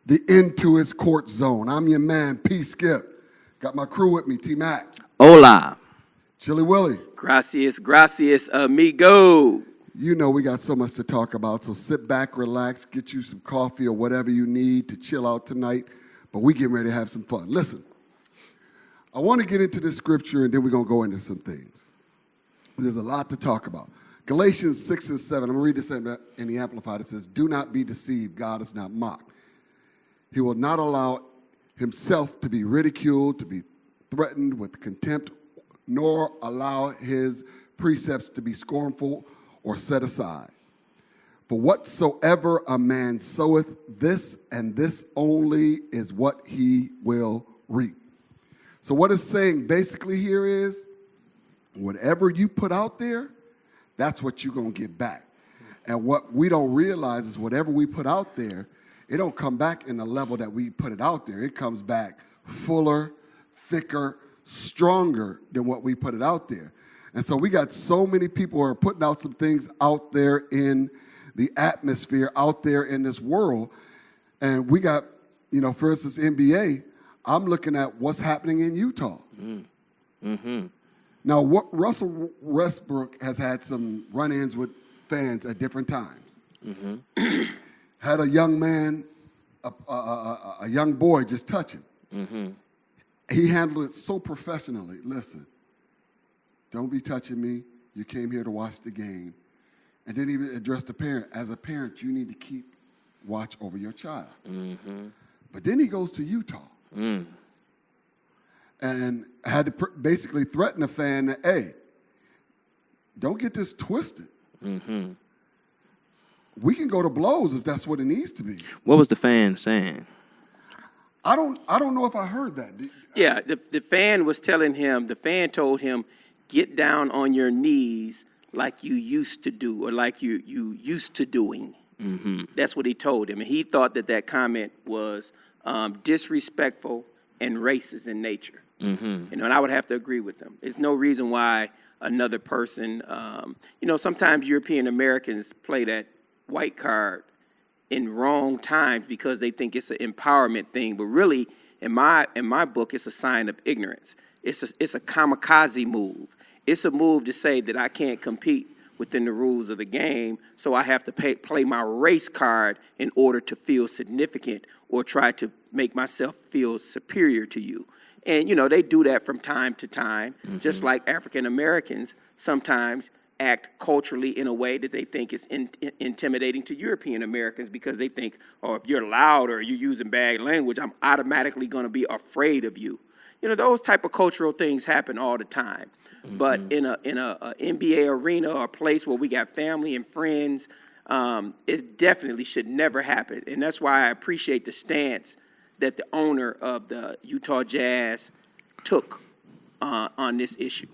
the Into His Court Zone. I'm your man, P. Skip. Got my crew with me, T-Mac. Hola. Chili Willie. Gracias, amigo. You know we got so much to talk about, so sit back, relax, get you some coffee or whatever you need to chill out tonight, but we getting ready to have some fun. Listen, I want to get into this scripture, and then we're going to go into some things. There's a lot to talk about. Galatians 6 and 7, I'm going to read this in the Amplified. It says, "Do not be deceived, God is not mocked. He will not allow himself to be ridiculed, to be threatened with contempt, nor allow his precepts to be scornful or set aside. For whatsoever a man soweth, this and this only is what he will reap." So what it's saying basically here is, whatever you put out there, that's what you're going to get back. And what we don't realize is whatever we put out there, it don't come back in the level that we put it out there. It comes back fuller, thicker, stronger than what we put it out there. And so we got so many people who are putting out some things out there in the atmosphere, out there in this world. And we got, for instance, NBA, I'm looking at what's happening in Utah. Mm-hmm. Now, Russell Westbrook has had some run-ins with fans at different times. Mm-hmm. Had a young man, a young boy just touch him. Mm-hmm. He handled it so professionally. Listen, don't be touching me. You came here to watch the game. And then even address the parent. As a parent, you need to keep watch over your child. Mm-hmm. But then he goes to Utah. Mm. And had to basically threaten a fan that, hey, don't get this twisted. Mm-hmm. We can go to blows if that's what it needs to be. What was the fan saying? I don't know if I heard that. Yeah, the fan was telling him, the fan told him, get down on your knees like you used to do, or like you used to doing. Mm-hmm. That's what he told him. And he thought that comment was disrespectful and racist in nature. Mm-hmm. And I would have to agree with them. There's no reason why another person, sometimes European Americans play that white card in wrong times because they think it's an empowerment thing. But really, in my book, it's a sign of ignorance. It's a kamikaze move. It's a move to say that I can't compete within the rules of the game, so I have to play my race card in order to feel significant or try to make myself feel superior to you. And, they do that from time to time, mm-hmm. just like African Americans sometimes act culturally in a way that they think is intimidating to European Americans because they think, if you're loud or you're using bad language, I'm automatically going to be afraid of you. Those type of cultural things happen all the time. Mm-hmm. But in a NBA arena or a place where we got family and friends, it definitely should never happen. And that's why I appreciate the stance that the owner of the Utah Jazz took on this issue.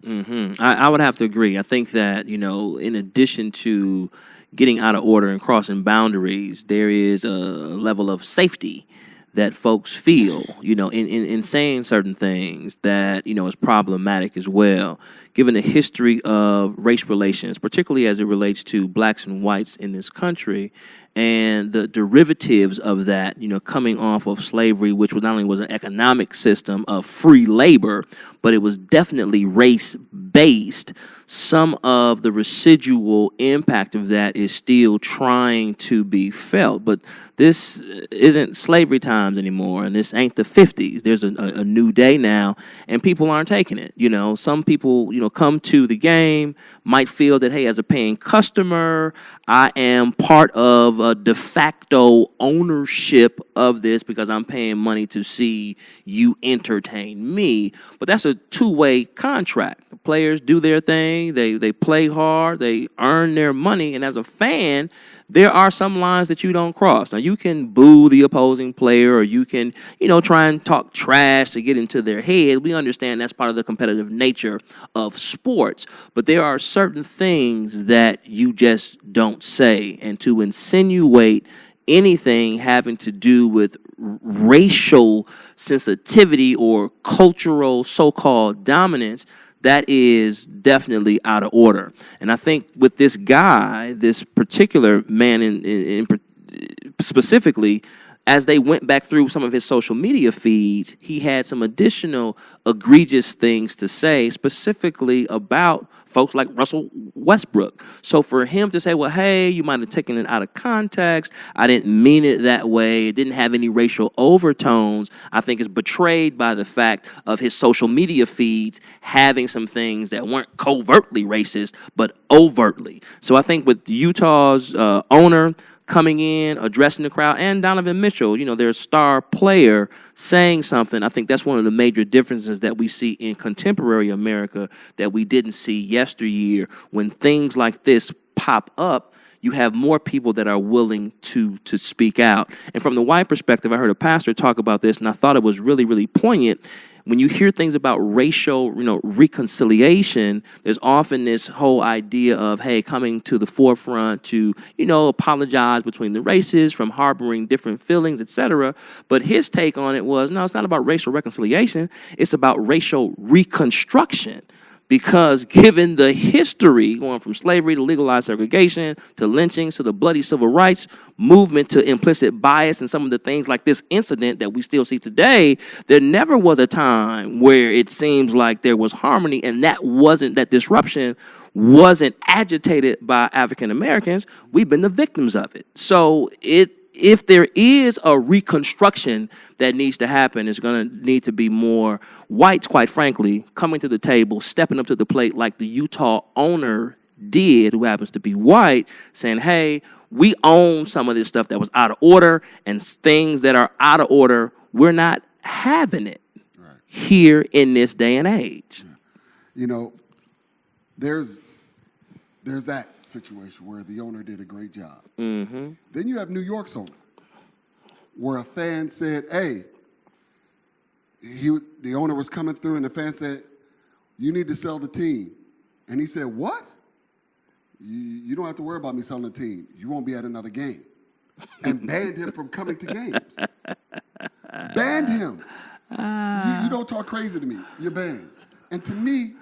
Mm-hmm. I would have to agree. I think that, in addition to getting out of order and crossing boundaries, there is a level of safety that folks feel, in saying certain things that, is problematic as well, given the history of race relations, particularly as it relates to blacks and whites in this country, and the derivatives of that, coming off of slavery, which not only was an economic system of free labor, but it was definitely race-based. Some of the residual impact of that is still trying to be felt. But this isn't slavery times anymore, and this ain't the 50s. There's a new day now, and people aren't taking it. Some people, come to the game, might feel that, hey, as a paying customer, I am part of a de facto ownership of this because I'm paying money to see you entertain me. But that's a two-way contract. The players do their thing. They play hard. They earn their money. And as a fan, there are some lines that you don't cross. Now, you can boo the opposing player or you can, try and talk trash to get into their head. We understand that's part of the competitive nature of sports. But there are certain things that you just don't say. And to insinuate anything having to do with racial sensitivity or cultural so-called dominance, that is definitely out of order. And I think with this guy, this particular man in specifically, as they went back through some of his social media feeds, he had some additional egregious things to say, specifically about folks like Russell Westbrook. So for him to say, well, hey, you might have taken it out of context, I didn't mean it that way, it didn't have any racial overtones, I think is betrayed by the fact of his social media feeds having some things that weren't covertly racist, but overtly. So I think with Utah's owner coming in, addressing the crowd, and Donovan Mitchell, their star player, saying something, I think that's one of the major differences that we see in contemporary America that we didn't see yesteryear. When things like this pop up, you have more people that are willing to speak out. And from the white perspective, I heard a pastor talk about this, and I thought it was really, really poignant. When you hear things about racial, reconciliation, there's often this whole idea of, hey, coming to the forefront to, apologize between the races, from harboring different feelings, etc. But his take on it was, no, it's not about racial reconciliation. It's about racial reconstruction. Because given the history, going from slavery to legalized segregation to lynchings to the bloody civil rights movement to implicit bias and some of the things like this incident that we still see today, there never was a time where it seems like there was harmony, and that disruption wasn't agitated by African Americans. We've been the victims of it. So if there is a reconstruction that needs to happen, it's going to need to be more whites, quite frankly, coming to the table, stepping up to the plate like the Utah owner did, who happens to be white, saying, hey, we own some of this stuff that was out of order, and things that are out of order, we're not having it here in this day and age. There's that situation where the owner did a great job. Mm-hmm. Then you have New York's owner, where a fan said, hey, the owner was coming through and the fan said, you need to sell the team. And he said, what? You don't have to worry about me selling the team. You won't be at another game. And banned him from coming to games. Banned him. You don't talk crazy to me. You're banned. And to me,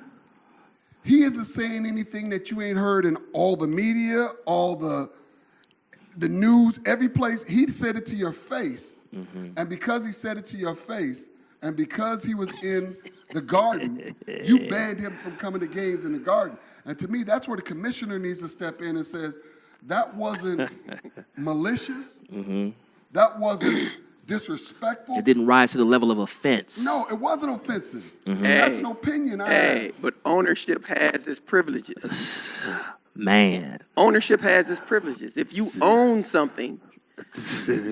he isn't saying anything that you ain't heard in all the media, all the news, every place. He said it to your face. Mm-hmm. And because he said it to your face, and because he was in the Garden, you banned him from coming to games in the Garden. And to me, that's where the commissioner needs to step in and says, that wasn't malicious. Mm-hmm. That wasn't disrespectful. It didn't rise to the level of offense. No, it wasn't offensive. Mm-hmm. That's an opinion I have. But ownership has its privileges. Man. Ownership has its privileges. If you own something,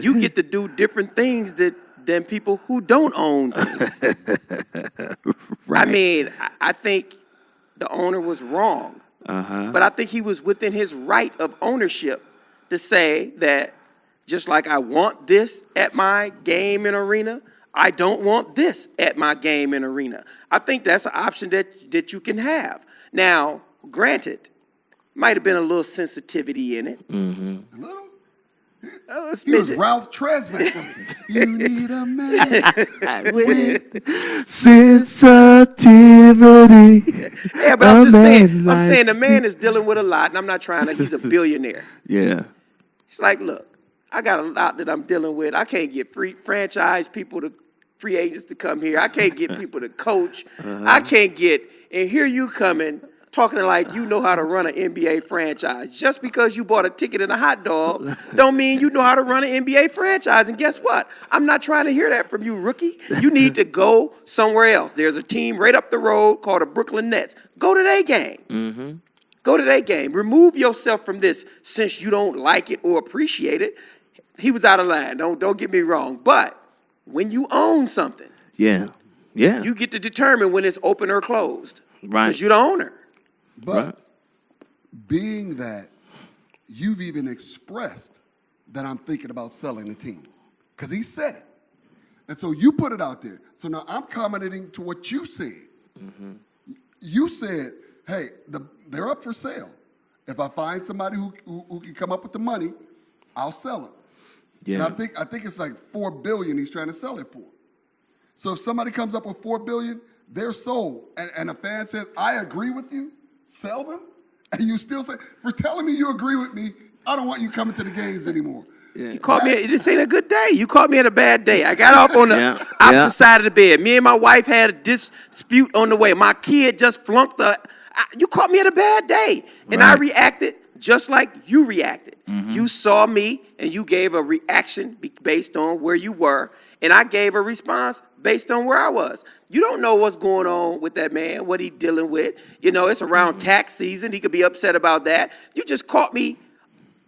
you get to do different things than people who don't own things. Right. I mean, I think the owner was wrong. Uh-huh. But I think he was within his right of ownership to say that just like I want this at my game and arena, I don't want this at my game and arena. I think that's an option that you can have. Now, granted, might have been a little sensitivity in it. Mm-hmm. A little? He was Ralph Tresvant. You need a man with sensitivity. Yeah, but I'm saying the man is dealing with a lot, and I'm not trying to, he's a billionaire. Yeah. It's like, look, I got a lot that I'm dealing with. I can't get free agents to come here. I can't get people to coach. Uh-huh. I can't get, and here you coming, talking like you know how to run an NBA franchise. Just because you bought a ticket and a hot dog don't mean you know how to run an NBA franchise. And guess what? I'm not trying to hear that from you, rookie. You need to go somewhere else. There's a team right up the road called the Brooklyn Nets. Go to their game. Mm-hmm. Go to their game. Remove yourself from this since you don't like it or appreciate it. He was out of line. Don't get me wrong. But when you own something, yeah, you get to determine when it's open or closed. Right. Because you're the owner. But being that you've even expressed that I'm thinking about selling the team, because he said it. And so you put it out there. So now I'm commenting to what you said. Mm-hmm. You said, hey, they're up for sale. If I find somebody who can come up with the money, I'll sell it. Yeah. And I think it's like $4 billion he's trying to sell it for. So if somebody comes up with $4 billion, they're sold. And a fan says, I agree with you, sell them. And you still say, for telling me you agree with me, I don't want you coming to the games anymore. You caught me. This ain't a good day. You caught me at a bad day. I got up on the opposite Yeah. side of the bed. Me and my wife had a dispute on the way. My kid just flunked you caught me at a bad day. And I Right. reacted just like you reacted. You saw me and you gave a reaction based on where you were. And I gave a response based on where I was. You don't know what's going on with that man, what he dealing with. You know, it's around tax season. He could be upset about that. You just caught me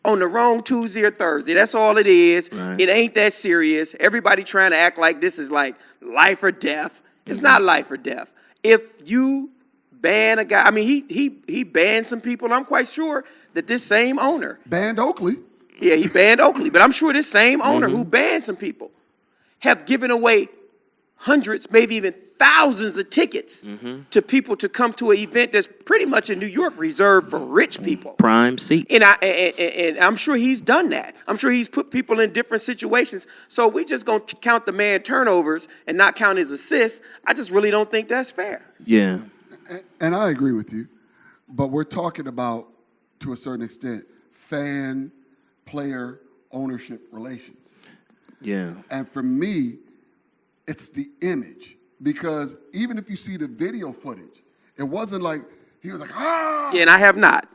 on the wrong Tuesday or Thursday. That's all it is. Right. It ain't that serious. Everybody trying to act like this is like life or death. It's not life or death. If you ban a guy, I mean, he banned some people. I'm quite sure that this same owner, Banned Oakley. yeah, he banned Oakley, but I'm sure this same owner who banned some people have given away hundreds, maybe even thousands of tickets to people to come to an event that's pretty much in New York reserved for rich people. Prime seats. And I'm sure he's done that. I'm sure he's put people in different situations. So we just gonna count the man turnovers and not count his assists. I just really don't think that's fair. Yeah. And I agree with you, but we're talking about, to a certain extent, fan-player ownership relations. Yeah. And for me, it's the image. Because even if you see the video footage, it wasn't like, he was like, ah! Yeah, and I have not.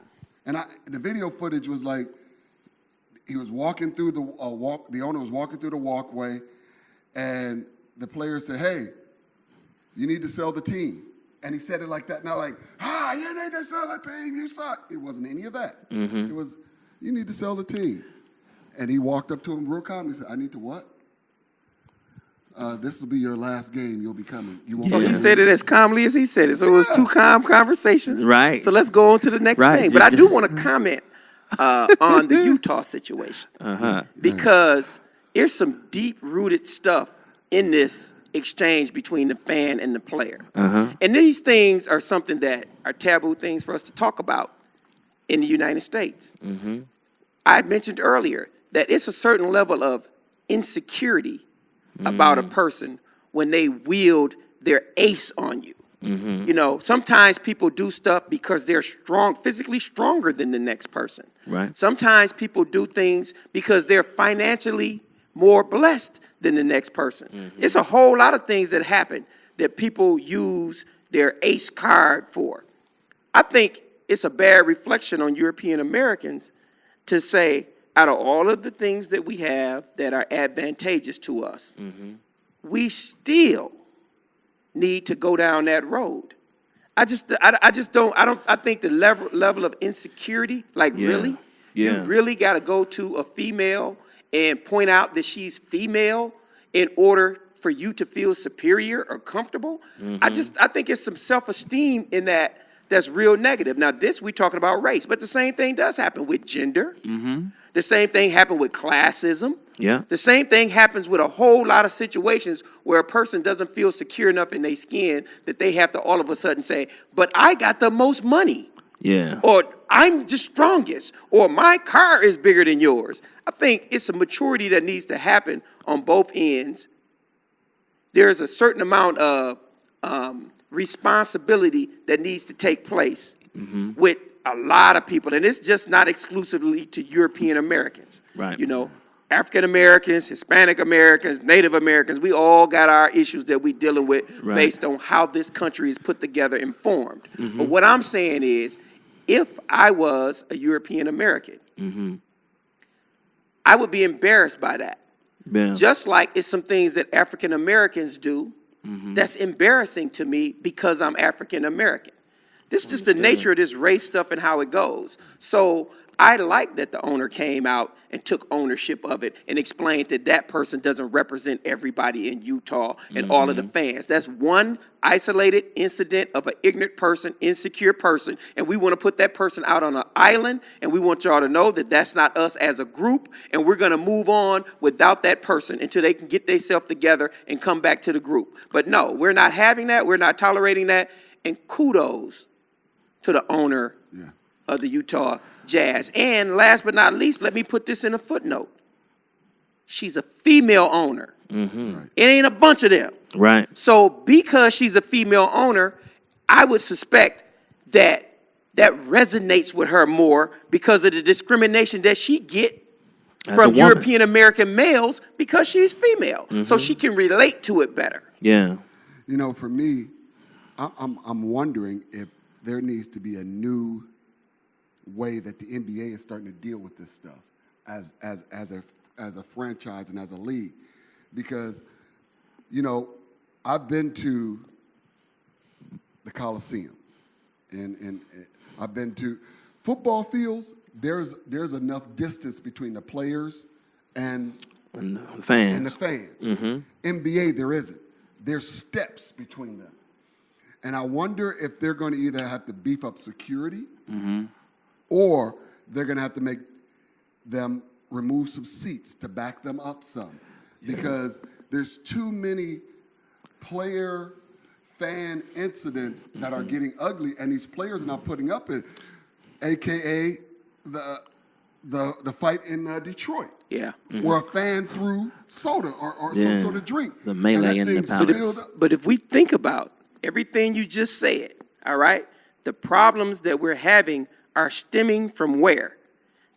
And the video footage was like, he was walking through the owner was walking through the walkway, and the player said, hey, you need to sell the team. And he said it like that, not like, you need to sell the team, you suck. It wasn't any of that. It was, you need to sell the team. And he walked up to him real calmly and said, I need to what? This will be your last game. You'll be coming. You won't So be he coming. said it as calmly as he said it. So it was two calm conversations. Right. So let's go on to the next Right. thing. But I do want to comment on the Utah situation. Because there's some deep-rooted stuff in this exchange between the fan and the player. And these things are something that are taboo things for us to talk about in the United States. I mentioned earlier that it's a certain level of insecurity about a person when they wield their ace on you. You know, sometimes people do stuff because they're physically stronger than the next person. Right. Sometimes people do things because they're financially more blessed than the next person. It's a whole lot of things that happen that people use their ace card for. I think it's a bad reflection on European Americans to say, out of all of the things that we have that are advantageous to us, we still need to go down that road. I think the level of insecurity, like really, you really got to go to a female and point out that she's female in order for you to feel superior or comfortable. I think it's some self-esteem in that's real negative. Now, we talking about race, but the same thing does happen with gender. The same thing happened with classism. Yeah. The same thing happens with a whole lot of situations where a person doesn't feel secure enough in their skin that they have to all of a sudden say, but I got the most money. Yeah. Or I'm the strongest. Or my car is bigger than yours. I think it's a maturity that needs to happen on both ends. There's a certain amount of responsibility that needs to take place with a lot of people. And it's just not exclusively to European Americans. Right. You know, African Americans, Hispanic Americans, Native Americans, we all got our issues that we're dealing with based on how this country is put together and formed. But what I'm saying is, if I was a European American, I would be embarrassed by that. Yeah. Just like it's some things that African Americans do that's embarrassing to me because I'm African American. This is just the nature of this race stuff and how it goes. So I like that the owner came out and took ownership of it and explained that that person doesn't represent everybody in Utah and all of the fans. That's one isolated incident of an ignorant person, insecure person, and we want to put that person out on an island, and we want y'all to know that that's not us as a group, and we're going to move on without that person until they can get themselves together and come back to the group. But no, we're not having that. We're not tolerating that. And kudos to the owner of the Utah Jazz. And last but not least, let me put this in a footnote. She's a female owner. It ain't a bunch of them. Right. So because she's a female owner, I would suspect that resonates with her more because of the discrimination that she get As a from woman. European American males because she's female, so she can relate to it better. Yeah. You know, for me, I'm wondering if there needs to be a new way that the NBA is starting to deal with this stuff as a franchise and as a league, because, you know, I've been to the Coliseum, and I've been to football fields. There's enough distance between the players and And the fans. and the fans. NBA, there isn't. There's steps between them. And I wonder if they're going to either have to beef up security or they're going to have to make them remove some seats to back them up some. Because there's too many player-fan incidents that are getting ugly, and these players are not putting up it, a.k.a. the fight in Detroit. Yeah. Where a fan threw soda or Yeah. some sort of drink. The melee and that in the thing palace. spilled up. But if we think about everything you just said, all right, the problems that we're having are stemming from where?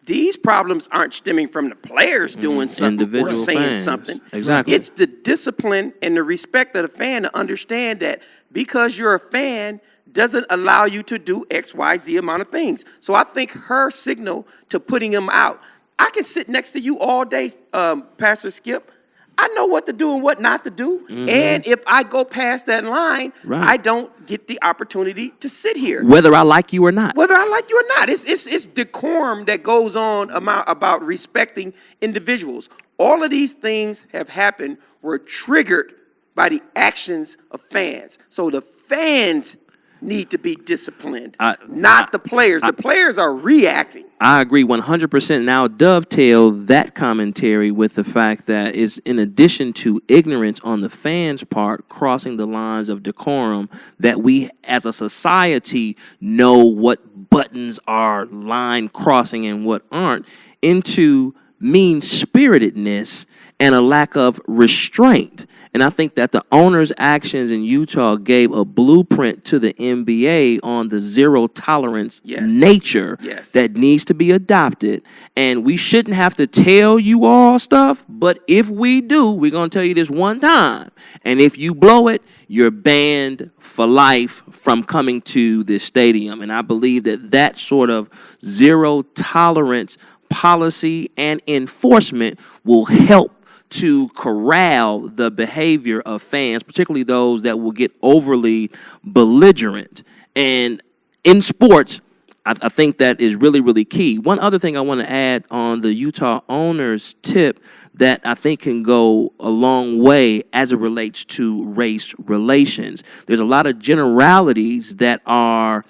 These problems aren't stemming from the players doing something or Individual saying fans. something. Exactly. It's the discipline and the respect of the fan to understand that because you're a fan doesn't allow you to do X, Y, Z amount of things. So I think her signal to putting him out, I can sit next to you all day, Pastor Skip. I know what to do and what not to do. And if I go past that line, Right. I don't get the opportunity to sit here. Whether I like you or not. Whether I like you or not, it's decorum that goes on about respecting individuals. All of these things have happened, were triggered by the actions of fans. So the fans need to be disciplined, not the players. The players are reacting. I agree 100%. Now dovetail that commentary with the fact that it's in addition to ignorance on the fans' part, crossing the lines of decorum, that we as a society know what buttons are line crossing and what aren't, into mean-spiritedness and a lack of restraint. And I think that the owner's actions in Utah gave a blueprint to the NBA on the zero tolerance nature that needs to be adopted. And we shouldn't have to tell you all stuff, but if we do, we're going to tell you this one time. And if you blow it, you're banned for life from coming to this stadium. And I believe that that sort of zero tolerance policy and enforcement will help to corral the behavior of fans, particularly those that will get overly belligerent. And in sports, I think that is really, really key. One other thing I want to add on the Utah owners tip that I think can go a long way as it relates to race relations. There's a lot of generalities that are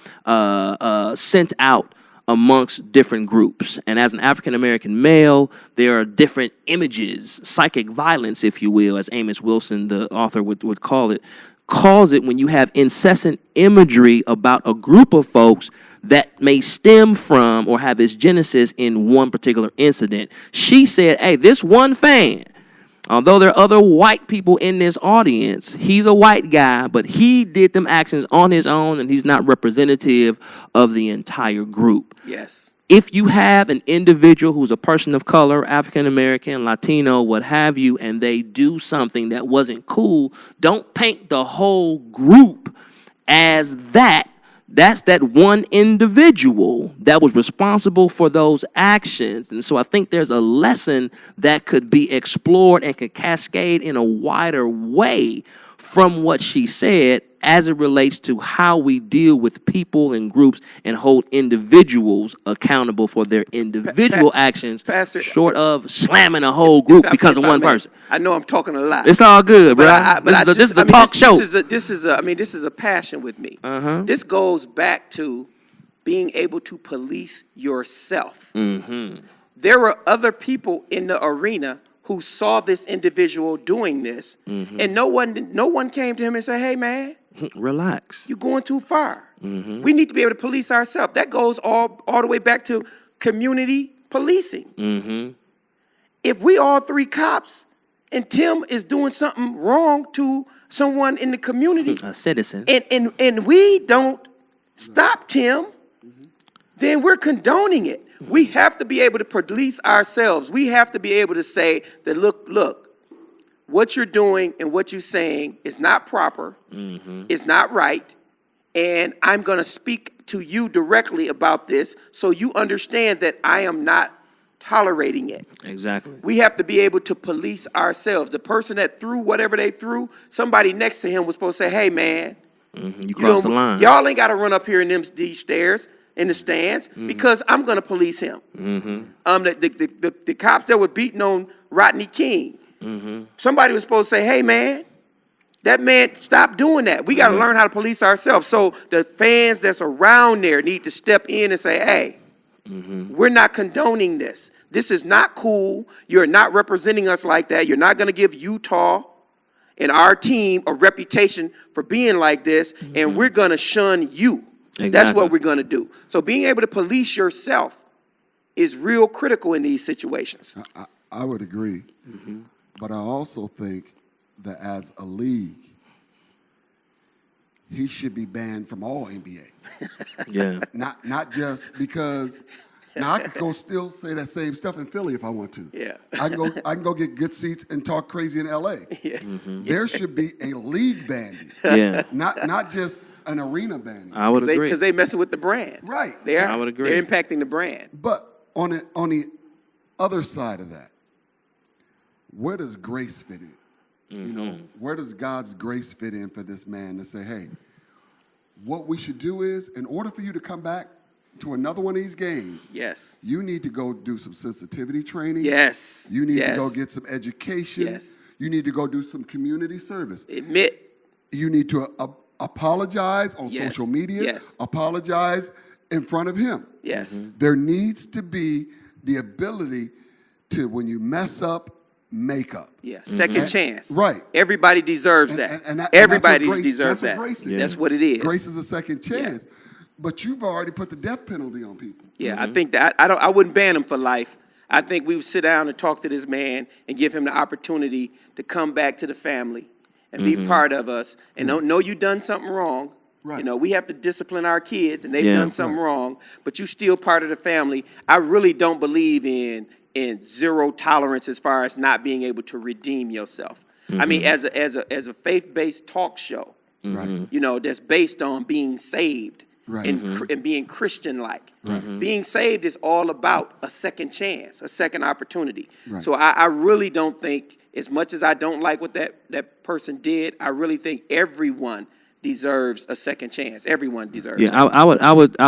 sent out amongst different groups. And as an African-American male, there are different images, psychic violence, if you will, as Amos Wilson, the author, would call it, calls it when you have incessant imagery about a group of folks that may stem from or have its genesis in one particular incident. She said, hey, this one fan, although there are other white people in this audience, he's a white guy, but he did them actions on his own, and he's not representative of the entire group. Yes. If you have an individual who's a person of color, African American, Latino, what have you, and they do something that wasn't cool, don't paint the whole group as that. That's that one individual that was responsible for those actions. And so I think there's a lesson that could be explored and could cascade in a wider way from what she said as it relates to how we deal with people and groups and hold individuals accountable for their individual actions, Pastor, short of slamming a whole group because of one person. I know I'm talking a lot. It's all good, bro. This is a talk show. This is a passion with me. This goes back to being able to police yourself. There were other people in the arena who saw this individual doing this, and no one came to him and said, hey, man, relax. you're going too far. We need to be able to police ourselves. That goes all the way back to community policing. If we all three cops and Tim is doing something wrong to someone in the community, A citizen. and we don't stop Tim, then we're condoning it. We have to be able to police ourselves. We have to be able to say that, look, what you're doing and what you're saying is not proper, it's not right, and I'm going to speak to you directly about this so you understand that I am not tolerating it. Exactly. We have to be able to police ourselves. The person that threw whatever they threw, somebody next to him was supposed to say, hey, man, You crossed the line. y'all ain't got to run up here in these stairs in the stands because I'm going to police him. The cops that were beating on Rodney King, somebody was supposed to say, hey, man, that man, stop doing that. We got to learn how to police ourselves. So the fans that's around there need to step in and say, hey, we're not condoning this. This is not cool. You're not representing us like that. You're not going to give Utah and our team a reputation for being like this, and we're going to shun you. Exactly. That's what we're going to do. So being able to police yourself is real critical in these situations. I would agree. But I also think that as a league, he should be banned from all NBA. Yeah. Not just because now I could go still say that same stuff in Philly if I want to. Yeah. I can go get good seats and talk crazy in LA. Yeah. There should be a league banning. Yeah. Not just an arena banning. I would agree. Because they messing with the brand. Right. I would agree. They're impacting the brand. But on the other side of that, where does grace fit in? You know, where does God's grace fit in for this man to say, hey, what we should do is, in order for you to come back to another one of these games, Yes. you need to go do some sensitivity training. Yes. You need Yes. to go get some education. Yes. You need to go do some community service. Admit. You need to apologize on Yes. social media. Yes. Apologize in front of him. Yes. There needs to be the ability to, when you mess up, make up. Yeah. Second chance. Right. Everybody deserves that. And Everybody that's what grace, deserves that's that. What grace is. That's what it is. Grace is a second chance. But you've already put the death penalty on people. Yeah, I think that I wouldn't ban him for life. I think we would sit down and talk to this man and give him the opportunity to come back to the family and be part of us. And don't know you done something wrong. Right. You know, we have to discipline our kids, and they've Yeah. done something wrong, but you still part of the family. I really don't believe in zero tolerance as far as not being able to redeem yourself. I mean, as a faith-based talk show, Right. you know, that's based on being saved. Right. And being Christian-like. Being saved is all about a second chance, a second opportunity. Right. So I really don't think, as much as I don't like what that person did, I really think everyone deserves a second chance. Everyone deserves it. Yeah, I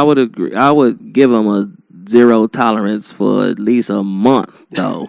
would agree. I would give them a zero tolerance for at least a month, though.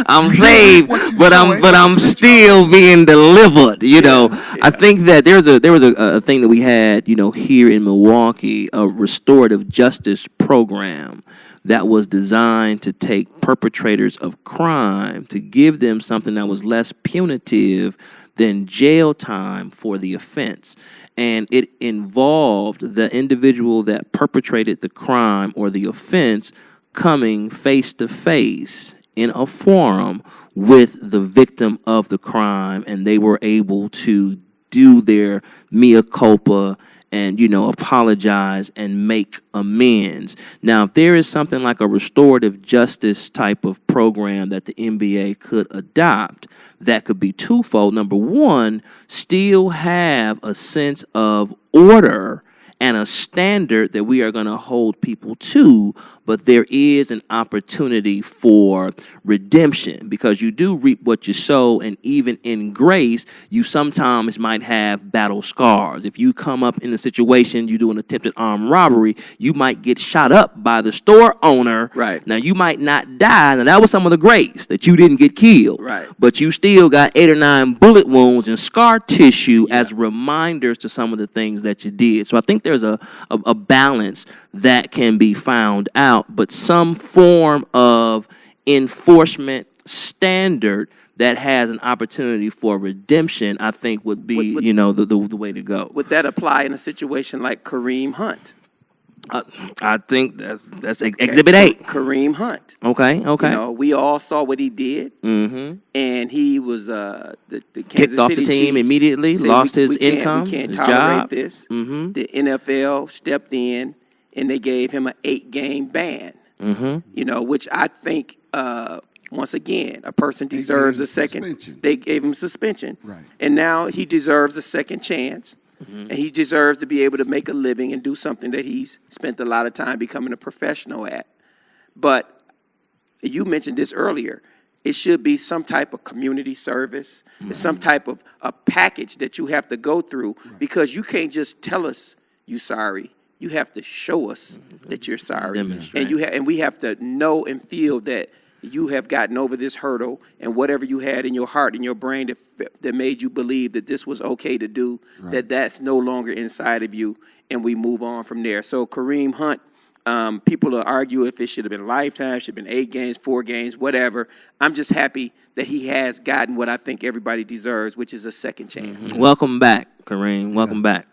I'm saved, but I'm still being delivered. You know, I think that there was a thing that we had, you know, here in Milwaukee, a restorative justice program that was designed to take perpetrators of crime, to give them something that was less punitive than jail time for the offense. And it involved the individual that perpetrated the crime or the offense coming face to face in a forum with the victim of the crime, and they were able to do their mea culpa and, you know, apologize and make amends. Now, if there is something like a restorative justice type of program that the NBA could adopt, that could be twofold. Number one, still have a sense of order and a standard that we are going to hold people to, but there is an opportunity for redemption, because you do reap what you sow, and even in grace, you sometimes might have battle scars. If you come up in a situation, you do an attempted armed robbery, you might get shot up by the store owner. Right. Now, you might not die. Now, that was some of the grace, that you didn't get killed. Right. But you still got 8 or 9 bullet wounds and scar tissue as reminders to some of the things that you did. So I think there's a balance that can be found out, but some form of enforcement standard that has an opportunity for redemption, I think would be, Would- you know, the way to go. Would that apply in a situation like Kareem Hunt? I think that's Exhibit 8. Kareem Hunt. Okay. You know, we all saw what he did, and he was the Kansas Kicked off the City team Chiefs immediately, said lost his we can't- income, We can't his tolerate job. this. The NFL stepped in and they gave him an 8-game ban. You know, which I think, once again, a person deserves a second. suspension. They gave him suspension. Right. And now he deserves a second chance. And he deserves to be able to make a living and do something that he's spent a lot of time becoming a professional at. But you mentioned this earlier. It should be some type of community service, some type of a package that you have to go through, because you can't just tell us you sorry. You have to show us that you're sorry, Demonstrate. and we have to know and feel that you have gotten over this hurdle, and whatever you had in your heart and your brain that made you believe that this was okay to do, that's no longer inside of you, and we move on from there. So Kareem Hunt. People will argue if it should have been lifetime, should have been 8 games, 4 games, whatever. I'm just happy that he has gotten what I think everybody deserves, which is a second chance. Welcome back, Kareem. Welcome back.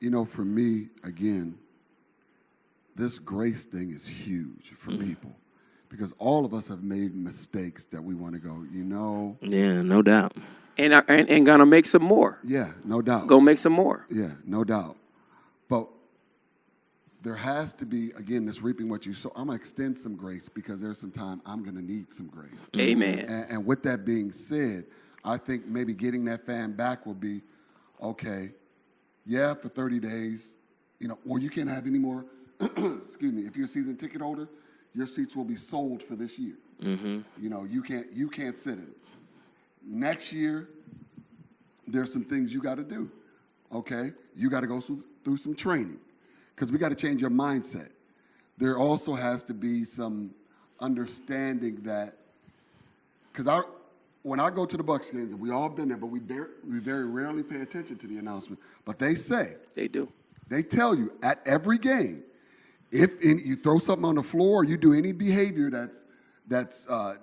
You know, for me, again, this grace thing is huge for people, because all of us have made mistakes that we want to go, you know. Yeah, no doubt. And gonna make some more. Yeah, no doubt. Go make some more. Yeah, no doubt. But there has to be, again, this reaping what you sow. I'm going to extend some grace, because there's some time I'm going to need some grace. Amen. And with that being said, I think maybe getting that fan back will be, okay, yeah, for 30 days, you know, or you can't have any more, excuse me, if you're a season ticket holder, your seats will be sold for this year. You know, you can't sit in it. Next year, there's some things you got to do, okay? You got to go through some training, because we got to change your mindset. There also has to be some understanding that, because when I go to the Bucs games, and we all been there, but we very rarely pay attention to the announcement. But they say, They do. they tell you at every game, if you throw something on the floor or you do any behavior that's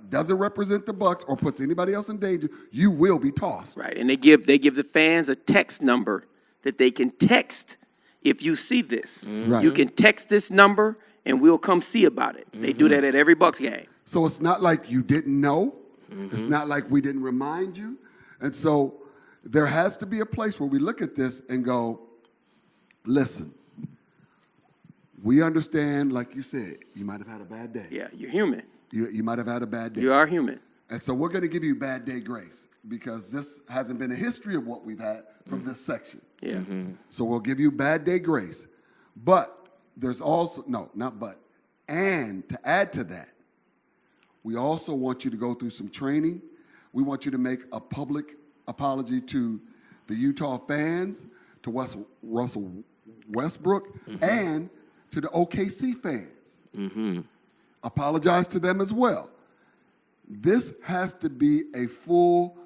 doesn't represent the Bucs or puts anybody else in danger, you will be tossed. Right. And they give the fans a text number that they can text if you see this. Right. You can text this number and we'll come see about it. They do that at every Bucs game. So it's not like you didn't know. It's not like we didn't remind you. And so there has to be a place where we look at this and go, listen, we understand, like you said, you might have had a bad day. Yeah, you're human. You might have had a bad day. You are human. And so we're going to give you bad day grace, because this hasn't been a history of what we've had from this section. Yeah. So we'll give you bad day grace. But there's also, no, not but, and to add to that, we also want you to go through some training. We want you to make a public apology to the Utah fans, to Russell Westbrook, and to the OKC fans. Apologize to them as well. This has to be a full,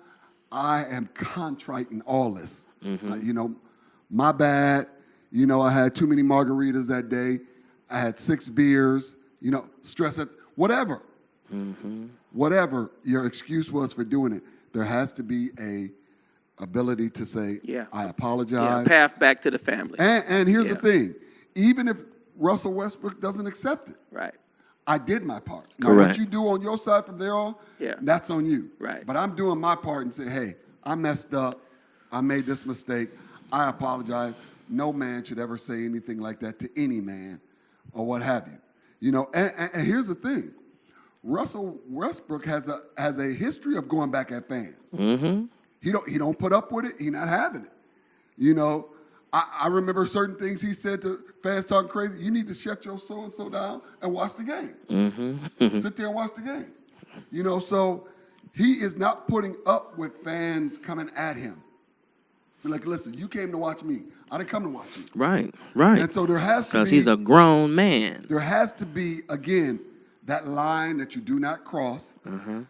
I am contrite in all this. You know, my bad. You know, I had too many margaritas that day. I had 6 beers. You know, stress it, whatever. Whatever your excuse was for doing it, there has to be a ability to say, Yeah. I apologize. Yeah, path back to the family. And here's the Yeah. thing. Even if Russell Westbrook doesn't accept it, Right. I did my part. Now, Correct. what you do on your side from there on, Yeah. that's on you. Right. But I'm doing my part and say, hey, I messed up. I made this mistake. I apologize. No man should ever say anything like that to any man or what have you. You know, and here's the thing. Russell Westbrook has a history of going back at fans. He don't put up with it. He not having it. You know, I remember certain things he said to fans talking crazy. You need to shut your so-and-so down and watch the game. Sit there and watch the game. You know, so he is not putting up with fans coming at him. Like, listen, you came to watch me. I didn't come to watch you. Right. And so there has to be. Because he's a grown man. There has to be, again, that line that you do not cross.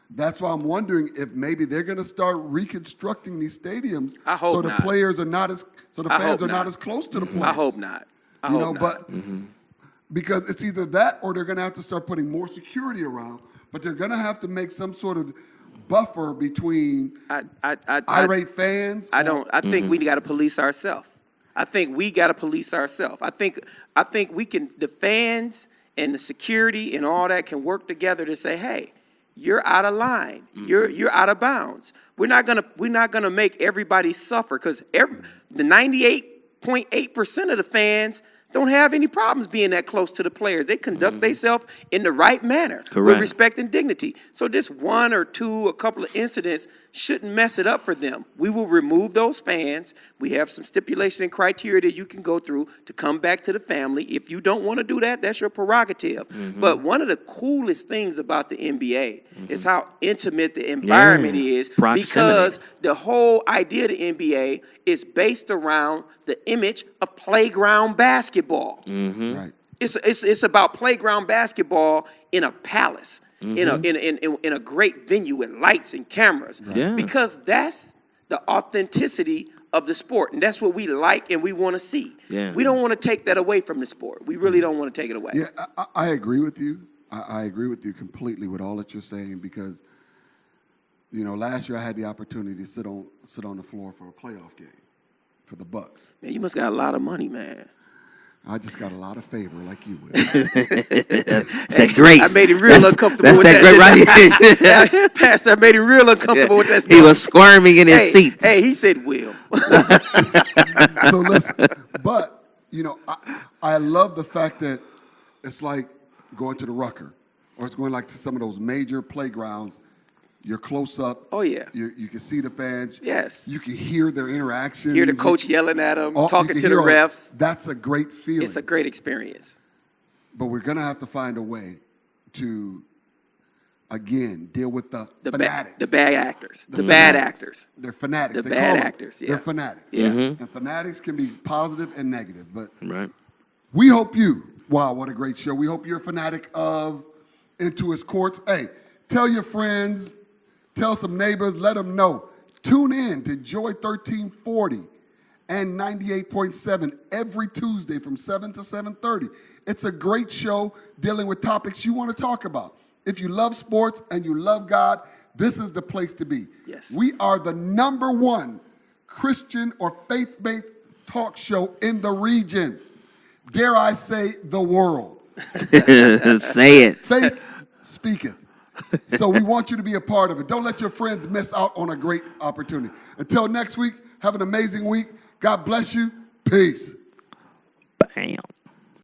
That's why I'm wondering if maybe they're going to start reconstructing these stadiums. I hope so the not. players are not as, so the I fans hope are not not. as close to the players. I hope not. I hope not. But because it's either that or they're going to have to start putting more security around. But they're going to have to make some sort of buffer between irate fans. I think we got to police ourselves. I think we got to police ourselves. I think we can. The fans and the security and all that can work together to say, hey, you're out of line. You're out of bounds. We're not gonna make everybody suffer, because the 98.8% of the fans don't have any problems being that close to the players. They conduct themselves in the right manner with Correct. respect and dignity. So this one or two, a couple of incidents shouldn't mess it up for them. We will remove those fans. We have some stipulation and criteria that you can go through to come back to the family. If you don't want to do that, that's your prerogative. But one of the coolest things about the NBA is how intimate the environment is, Proximity. because the whole idea of the NBA is based around the image of playground basketball. Right. It's about playground basketball in a palace, in a great venue with lights and cameras. Yeah. Because that's the authenticity of the sport, and that's what we like and we want to see. Yeah. We don't want to take that away from the sport. We really don't want to take it away. Yeah, I agree with you. I agree with you completely with all that you're saying, because, you know, last year I had the opportunity to sit on the floor for a playoff game for the Bucks. Man, you must got a lot of money, man. I just got a lot of favor like you will. It's that grace. I made it real uncomfortable That's with that great, right? Pastor, I made it real uncomfortable with that stuff. He was squirming in his seat. Hey, he said, "Will." So listen, but, you know, I love the fact that it's like going to the Rucker, or it's going like to some of those major playgrounds. You're close up. Oh, yeah. You can see the fans. Yes. You can hear their interaction. Hear the coach yelling at them, You talking can to the hear all- refs. That's a great feeling. It's a great experience. But we're going to have to find a way to, again, deal with the fanatics. The bad actors. The bad fanatics. actors. They're fanatics. The They bad call them. actors, yeah. They're fanatics. Yeah. And fanatics can be positive and negative. But Right. we hope you, wow, what a great show. We hope you're a fanatic of Into His Courts. Hey, tell your friends, tell some neighbors, let them know. Tune in to Joy 1340 and 98.7 every Tuesday from 7 to 7:30. It's a great show dealing with topics you want to talk about. If you love sports and you love God, this is the place to be. Yes. We are the #1 Christian or faith-based talk show in the region. Dare I say, the world. Say it. Faith speaketh. So we want you to be a part of it. Don't let your friends miss out on a great opportunity. Until next week, have an amazing week. God bless you. Peace. Bam.